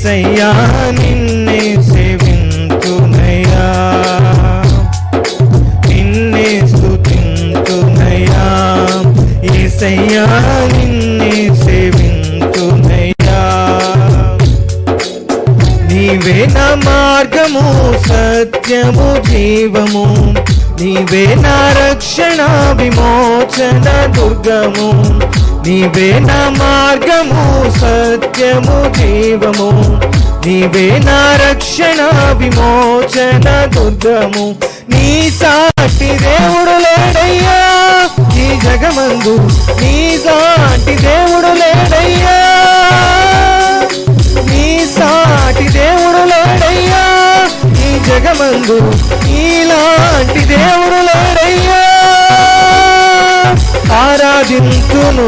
యేసయ్యా నిన్నే సేవింతునయ్యా, నిన్నే స్తుతింతునయ్యా, యేసయ్యా నిన్నే సేవింతునయ్యా. నీవే నా మార్గము సత్యము జీవము, నీవే నా రక్షణ విమోచన దుర్గము, నీవే నా మార్గము సత్యము జీవము, నీవే నా రక్షణ విమోచన దుర్గము. నీ సాటి దేవుడు లేడయ్యా ఈ జగమందు, నీ సాటి దేవుడు లేడయ్యా, నీ సాటి దేవుడు లేడయ్యా ఈ జగమందు, నీలాంటి దేవుడు లేడయ్యా. ఆరాధింతును